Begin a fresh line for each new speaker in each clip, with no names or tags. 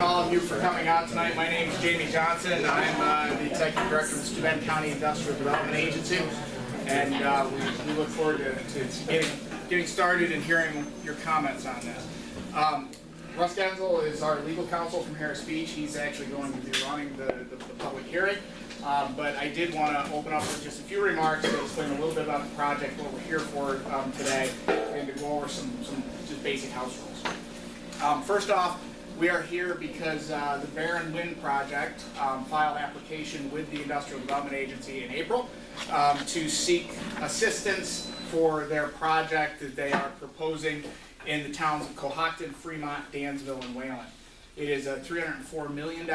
All of you for coming out tonight. My name is Jamie Johnson. I'm the Executive Director of the Steuben County Industrial Development Agency, and we look forward to getting started and hearing your comments on this. Russ Genzel is our legal counsel from Harris Beach. He's actually going to be running the public hearing, but I did want to open up with just a few remarks to explain a little bit about the project, what we're here for today, and to go over some just basic house rules. First off, we are here because the Barron Wind Project filed an application with the Industrial Development Agency in April to seek assistance for their project that they are proposing in the towns of Cohocton, Fremont, Dansville, and Wayland. It is a $304 million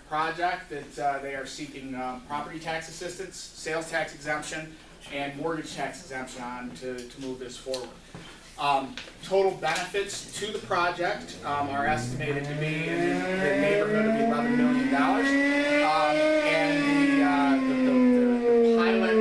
project that they are seeking property tax assistance, sales tax exemption, and mortgage tax exemption on to move this forward. Total benefits to the project are estimated to be in the neighborhood of $11 million. And the pilot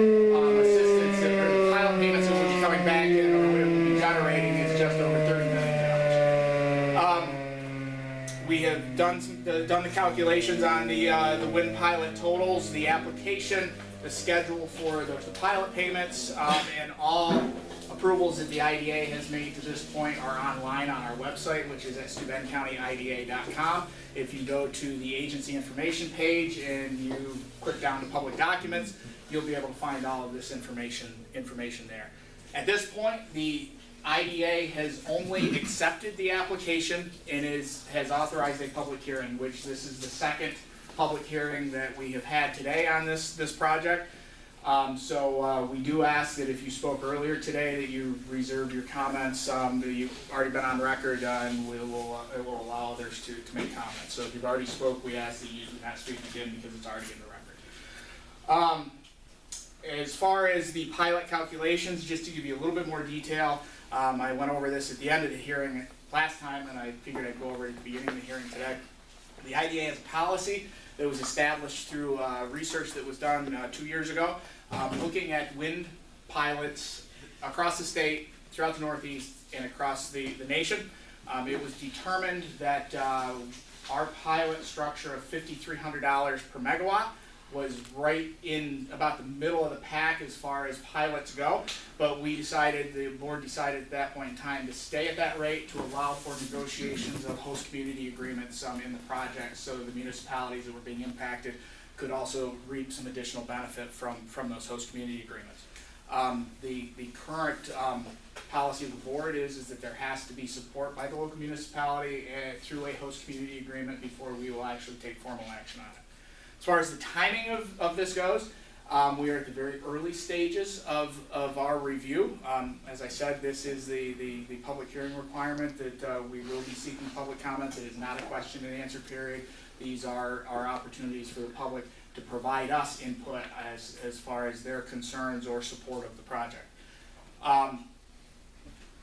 assistance, or the pilot payments that will be coming back in, or will be generating, is just over $30 million. We have done the calculations on the wind pilot totals, the application, the schedule for the pilot payments, and all approvals that the IDA has made to this point are online on our website, which is at SteubenCountyIDA.com. If you go to the agency information page and you click down to public documents, you'll be able to find all of this information there. At this point, the IDA has only accepted the application and has authorized a public hearing, which this is the second public hearing that we have had today on this project. So we do ask that if you spoke earlier today that you reserve your comments, that you've already been on record, and it will allow others to make comments. So if you've already spoke, we ask that you do not speak again because it's already in the record. As far as the pilot calculations, just to give you a little bit more detail, I went over this at the end of the hearing last time, and I figured I'd go over it at the beginning of the hearing today. The IDA has a policy that was established through research that was done 2 years ago, looking at wind pilots across the state, throughout the Northeast, and across the nation. It was determined that our pilot structure of $5,300 per megawatt was right in about the middle of the pack as far as pilots go, but the board decided at that point in time to stay at that rate to allow for negotiations of host community agreements in the project, so the municipalities that were being impacted could also reap some additional benefit from those host community agreements. The current policy of the board is that there has to be support by the local municipality through a host community agreement before we will actually take formal action on it. As far as the timing of this goes, we are at the very early stages of our review. As I said, this is the public hearing requirement that we will be seeking public comments. It is not a question and answer period. These are opportunities for the public to provide us input as far as their concerns or support of the project.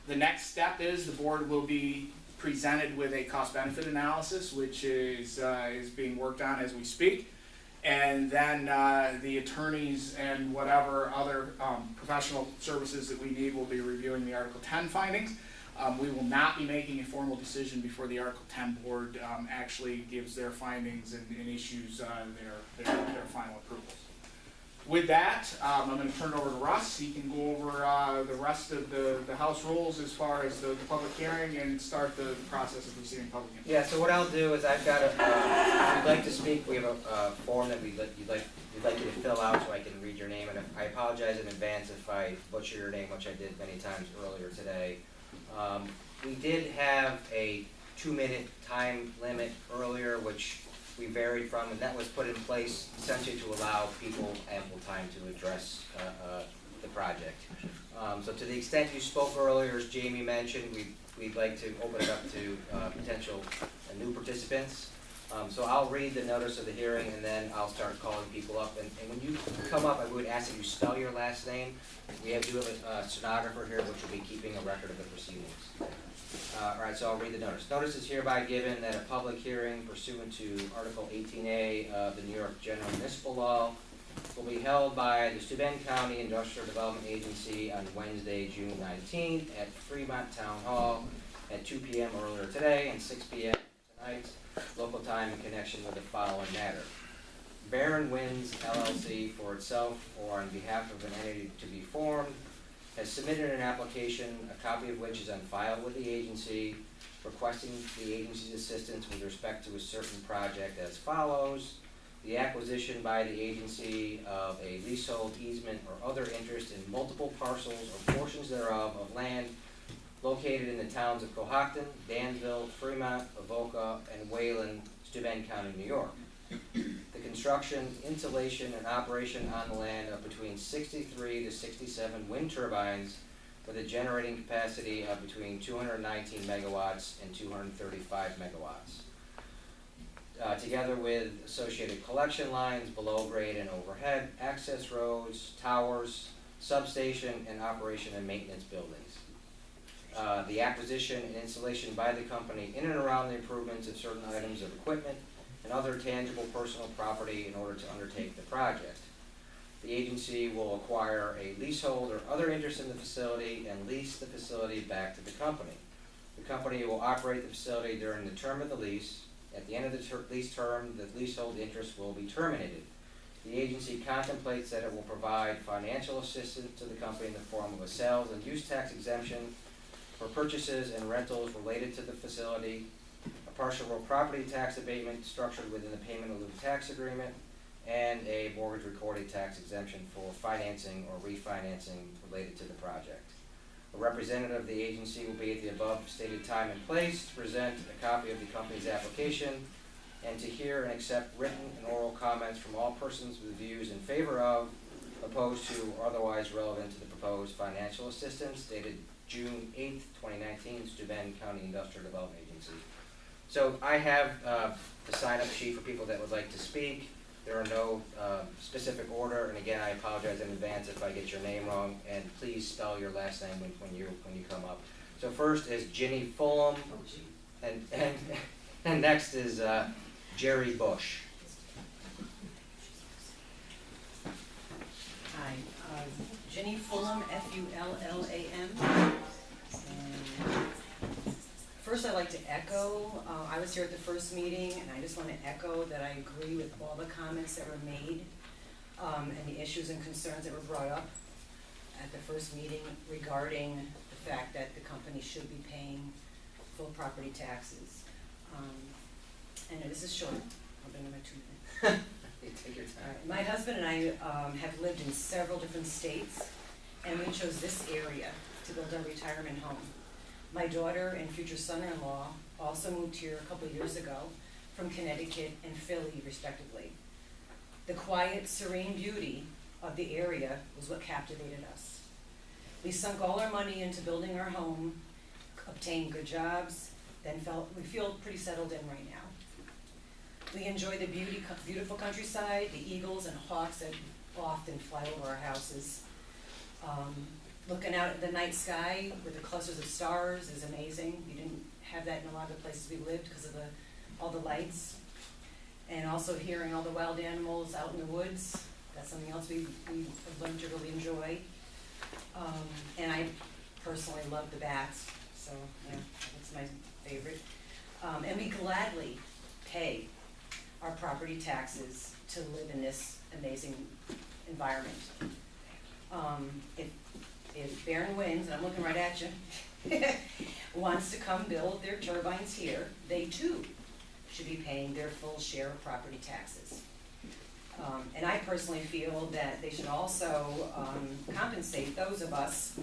The next step is the board will be presented with a cost-benefit analysis, which is being worked on as we speak. And then the attorneys and whatever other professional services that we need will be reviewing the Article 10 findings. We will not be making a formal decision before the Article 10 board actually gives their findings and issues their final approvals. With that, I'm going to turn it over to Russ. He can go over the rest of the House rules as far as the public hearing and start the process of receiving public input.
Yeah, so what I'll do is I've got if you'd like to speak, we have a form that you'd like you to fill out so I can read your name, and I apologize in advance if I butcher your name, which I did many times earlier today. We did have a 2-minute time limit earlier, which we varied from, and that was put in place essentially to allow people ample time to address the project. So to the extent you spoke earlier, as Jamie mentioned, we'd like to open it up to potential new participants. So I'll read the notice of the hearing, and then I'll start calling people up. And when you come up, I would ask that you spell your last name. We do have a stenographer here, which will be keeping a record of the proceedings. All right, so I'll read the notice. Notice is hereby given that a public hearing pursuant to Article 18A of the New York General Municipal Law will be held by the Steuben County Industrial Development Agency on Wednesday, June 19th at Fremont Town Hall at 2 p.m. earlier today and 6 p.m. tonight. tonight. Local time in connection with the following matter. Barron Winds LLC, for itself or on behalf of an entity to be formed, has submitted an application, a copy of which is on file with the agency, requesting the agency's assistance with respect to a certain project as follows: the acquisition by the agency of a leasehold, easement, or other interest in multiple parcels or portions thereof of land located in the towns of Cohocton, Danville, Fremont, Avoca, and Wayland, Steuben County, New York. The construction, installation, and operation on the land of between 63 to 67 wind turbines with a generating capacity of between 219 megawatts and 235 megawatts. Together with associated collection lines, below grade and overhead, access roads, towers, substation, and operation and maintenance buildings. The acquisition and installation by the company in and around the improvements of certain items of equipment and other tangible personal property in order to undertake the project. The agency will acquire a leasehold or other interest in the facility and lease the facility back to the company. The company will operate the facility during the term of the lease. At the end of the lease term, the leasehold interest will be terminated. The agency contemplates that it will provide financial assistance to the company in the form of a sales and use tax exemption for purchases and rentals related to the facility, a partial real property tax abatement structured within the payment of the tax agreement, and a mortgage recording tax exemption for financing or refinancing related to the project. A representative of the agency will be at the above stated time and place to present a copy of the company's application and to hear and accept written and oral comments from all persons with views in favor of, opposed to, or otherwise relevant to the proposed financial assistance, dated June 8th, 2019, Steuben County Industrial Development Agency. So I have the sign-up sheet for people that would like to speak. There are no specific order, and again, I apologize in advance if I get your name wrong, and please spell your last name when you come up. So first is Ginny Fulham, and next is Jerry Bush.
Hi, Ginny Fulham, Fullam. First, I'd like to echo, I was here at the first meeting, and I just want to echo that I agree with all the comments that were made and the issues and concerns that were brought up at the first meeting regarding the fact that the company should be paying full property taxes. And this is short. I'll bring in my 2 minutes.
You take your time.
My husband and I have lived in several different states, and we chose this area to build our retirement home. My daughter and future son-in-law also moved here a couple of years ago from Connecticut and Philly, respectively. The quiet, serene beauty of the area was what captivated us. We sunk all our money into building our home, obtained good jobs, then we feel pretty settled in right now. We enjoy the beautiful countryside, the eagles and hawks that often fly over our houses. Looking out at the night sky with the clusters of stars is amazing. You didn't have that in a lot of the places we lived because of all the lights. And also hearing all the wild animals out in the woods. That's something else we have learned to really enjoy. And I personally love the bats, so yeah, that's my favorite. And we gladly pay our property taxes to live in this amazing environment. If Barron Winds, and I'm looking right at you, wants to come build their turbines here, they too should be paying their full share of property taxes. And I personally feel that they should also compensate those of us,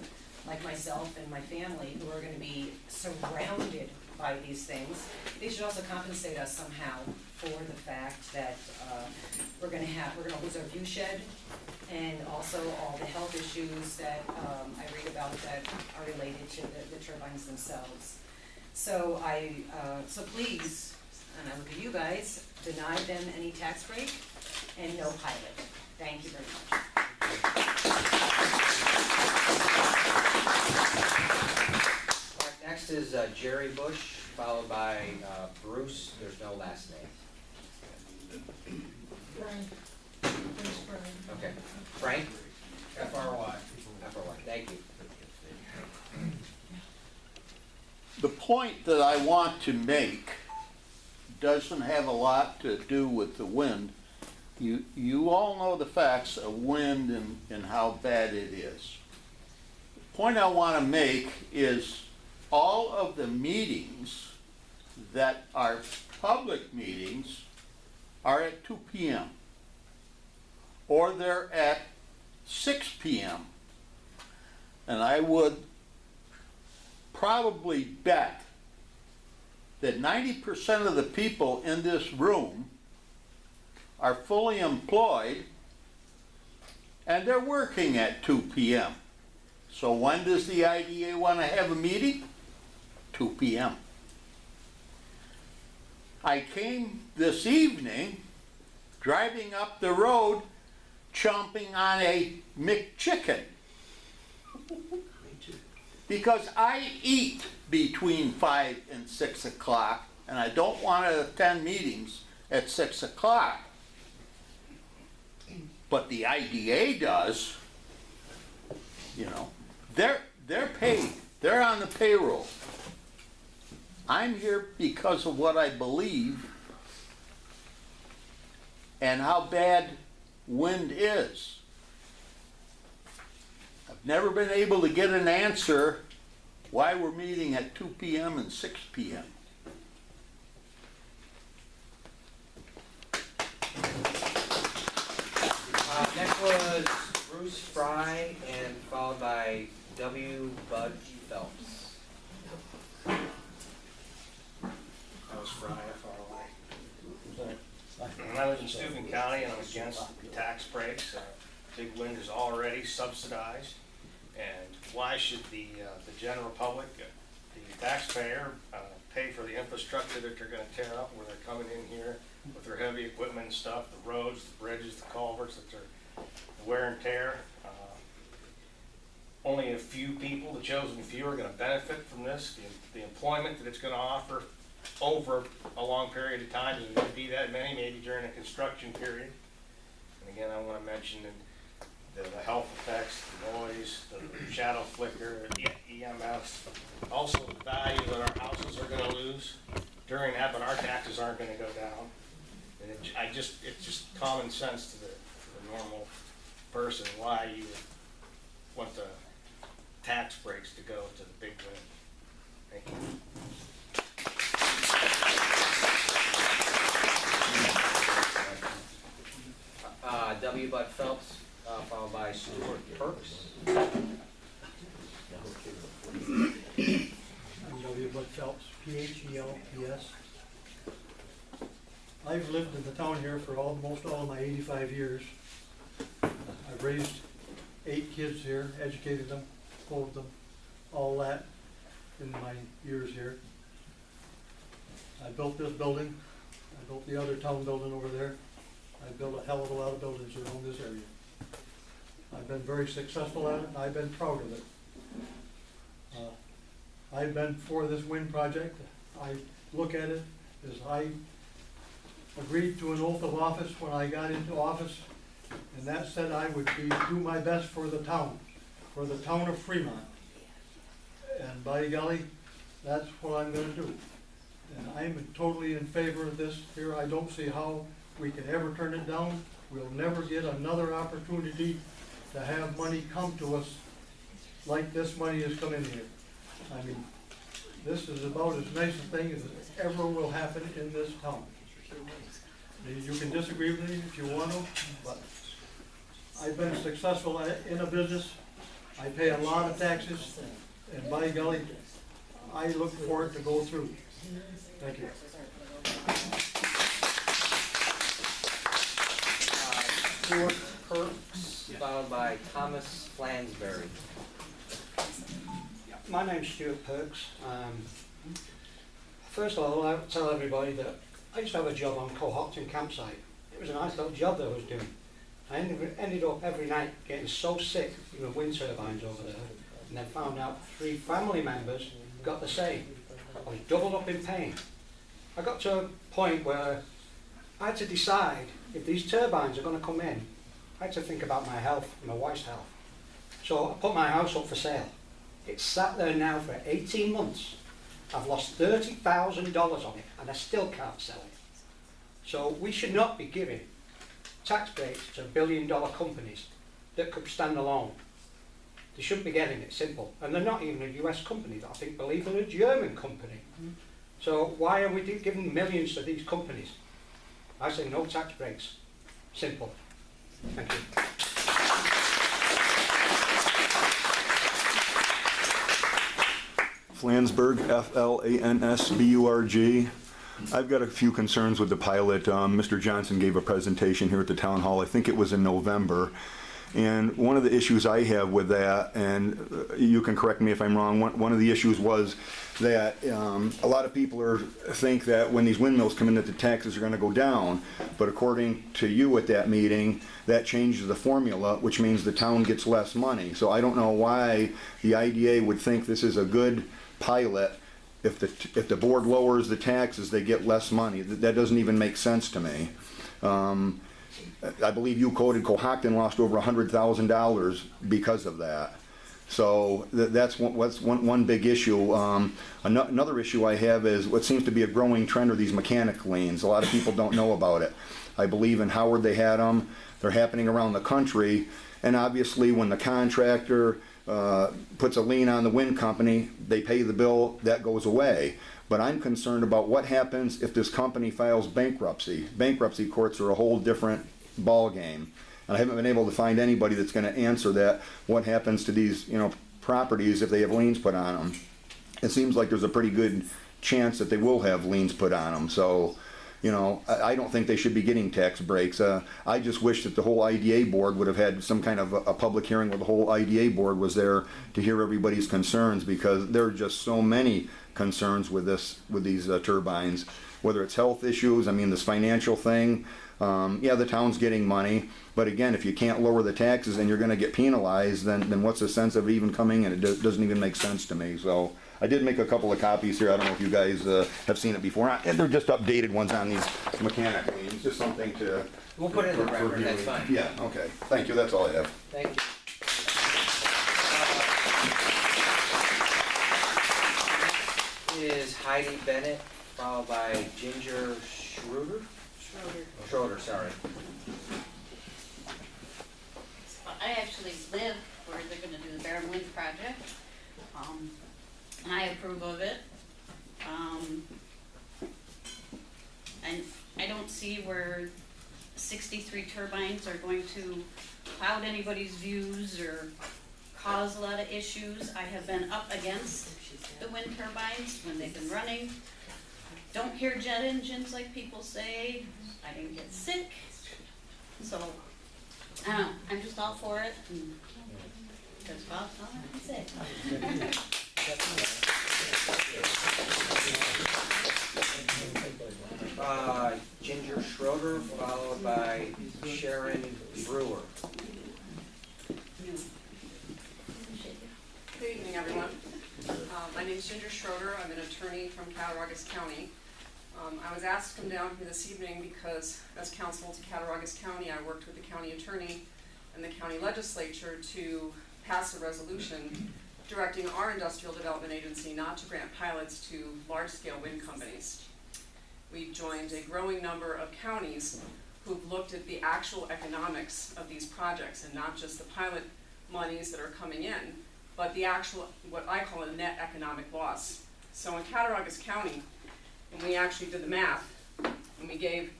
like myself and my family, who are going to be surrounded by these things. They should also compensate us somehow for the fact that we're going to lose our view shed, and also all the health issues that I read about that are related to the turbines themselves. So so please, and I look at you guys, deny them any tax break and no pilot. Thank you very much.
All right, next is Jerry Bush, followed by Bruce. There's no last name.
Frank.
Okay. Frank?
FRY.
FRY. Thank you.
The point that I want to make
doesn't have a lot to do with the wind. You all know the facts of wind and how bad it is. The point I want to make is all of the meetings that are public meetings are at 2 p.m. or they're at 6 p.m. And I would probably bet that 90% of the people in this room are fully employed and they're working at 2 p.m. So when does the IDA want to have a meeting? 2 p.m. I came this evening driving up the road chomping on a McChicken because I eat between 5 and 6 o'clock and I don't want to attend meetings at 6 o'clock. But the IDA does, you know, they're paid, they're on the payroll. I'm here because of what I believe and how bad wind is. I've never been able to get an answer why we're meeting at 2 p.m. and 6 p.m.
Next was Bruce Fry and followed by W. Bud Phelps.
I was Fry, I follow. And I live in Steuben County and I'm against tax breaks. Big wind is already subsidized. And why should the general public, the taxpayer, pay for the infrastructure that they're gonna tear up where they're coming in here with their heavy equipment and stuff, the roads, the bridges, the culverts that they're wear and tear. Only a few people, the chosen few, are gonna benefit from this. The employment that it's gonna offer over a long period of time, there's gonna be that many, maybe during a construction period. And again, I wanna mention the health effects, the noise, the shadow flicker, the EMF, also the value that our houses are gonna lose during that, but our taxes aren't gonna go down. And it's just common sense to the normal person why you would want the tax breaks to go to the big wind. Thank you.
W. Bud Phelps, followed by Stuart Perks.
I'm W. Bud Phelps, P-H-E-L-P-S. I've lived in the town here for almost all of my 85 years. I've raised 8 kids here, educated them, clothed them, all that in my years here. I built this building. I built the other town building over there. I built a hell of a lot of buildings around this area. I've been very successful at it, and I've been proud of it. I've been for this wind project. I look at it as I agreed to an oath of office when I got into office, and that said I would do my best for the town of Fremont. And by golly, that's what I'm gonna do. And I'm totally in favor of this here. I don't see how we can ever turn it down. We'll never get another opportunity to have money come to us like this money has come in here. I mean, this is about as nice a thing as ever will happen in this town. You can disagree with me if you want to, but I've been successful in a business. I pay a lot of taxes, and by golly, I look for it to go through. Thank you.
Stuart Perks, followed by Thomas Flansbury.
My name's Stuart Perks. First of all, I would tell everybody that I used to have a job on Cohocton campsite. It was a nice little job that I was doing. I ended up every night getting so sick with the wind turbines over there, and then found out 3 family members got the same. I was doubled up in pain. I got to a point where I had to decide if these turbines are going to come in. I had to think about my health and my wife's health. So I put my house up for sale. It's sat there now for 18 months. I've lost $30,000 on it, and I still can't sell it. So we should not be giving tax breaks to billion-dollar companies that could stand alone. They shouldn't be getting it, simple. And they're not even a US company, I think, believe they're a German company. So why are we giving millions to these companies? I say no tax breaks. Simple. Thank you.
Flansburgh, Flansburg. I've got a few concerns with the pilot. Mr. Johnson gave a presentation here at the town hall. I think it was in November. And one of the issues I have with that, and you can correct me if I'm wrong, one of the issues was that a lot of people think that when these windmills come in that the taxes are going to go down. But according to you at that meeting, that changes the formula, which means the town gets less money. So I don't know why the IDA would think this is a good pilot. If the board lowers the taxes, they get less money. That doesn't even make sense to me. I believe you quoted Cohocton lost over $100,000 because of that. So that's one big issue. Another issue I have is what seems to be a growing trend are these mechanic liens. A lot of people don't know about it. I believe in Howard they had them. They're happening around the country. And obviously when the contractor puts a lien on the wind company, they pay the bill, that goes away. But I'm concerned about what happens if this company files bankruptcy. Bankruptcy courts are a whole different ball game. And I haven't been able to find anybody that's going to answer that. What happens to these, properties if they have liens put on them? It seems like there's a pretty good chance that they will have liens put on them. So, I don't think they should be getting tax breaks. I just wish that the whole IDA board would have had some kind of a public hearing where the whole IDA board was there to hear everybody's concerns, because there are just so many concerns with these turbines. Whether it's health issues, this financial thing. Yeah, the town's getting money, but again, if you can't lower the taxes and you're going to get penalized, then what's the sense of even coming in? It doesn't even make sense to me. So I did make a couple of copies here. I don't know if you guys have seen it before. And they're just updated ones on these mechanic liens. Just something to...
We'll put it in the record, that's fine.
Yeah, okay. Thank you, that's all I have.
Thank you. Is Heidi Bennett, followed by Ginger Schroeder? Schroeder, sorry.
I actually live where they're gonna do the Barren Wind project, and I approve of it. And I don't see where 63 turbines are going to cloud anybody's views or cause a lot of issues. I have been up against the wind turbines when they've been running. Don't hear jet engines like people say. I didn't get sick. So, I don't know, I'm just all for it. And that's about all I can say.
Ginger Schroeder, followed by Sharon Brewer.
Good evening, everyone. My name is Ginger Schroeder. I'm an attorney from Cattaraugus County. I was asked to come down here this evening because, as counsel to Cattaraugus County, I worked with the county attorney and the county legislature to pass a resolution directing our industrial development agency not to grant pilots to large-scale wind companies. We've joined a growing number of counties who've looked at the actual economics of these projects, and not just the pilot monies that are coming in, but the actual, what I call a net economic loss. So in Cattaraugus County, when we actually did the math, and we gave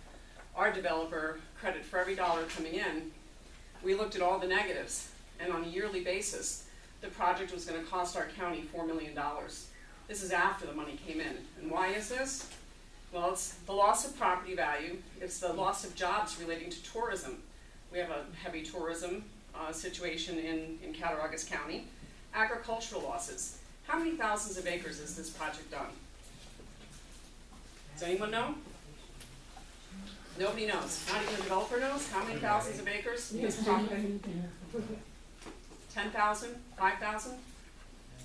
our developer credit for every dollar coming in, we looked at all the negatives, and on a yearly basis, the project was going to cost our county $4 million. This is after the money came in. And why is this? Well, it's the loss of property value, it's the loss of jobs relating to tourism. We have a heavy tourism situation in Cattaraugus County. Agricultural losses. How many thousands of acres is this project on? Does anyone know? Nobody knows. Not even the developer knows. How many thousands of acres is property? 10,000? 5,000?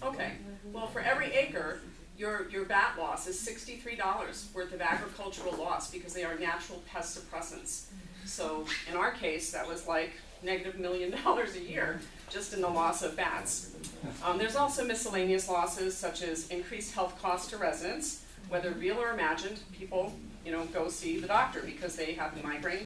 Okay. Well, for every acre, your bat loss is $63 worth of agricultural loss because they are natural pest suppressants. So in our case, that was like -$1 million a year just in the loss of bats. There's also miscellaneous losses such as increased health costs to residents, whether real or imagined. People, go see the doctor because they have migraine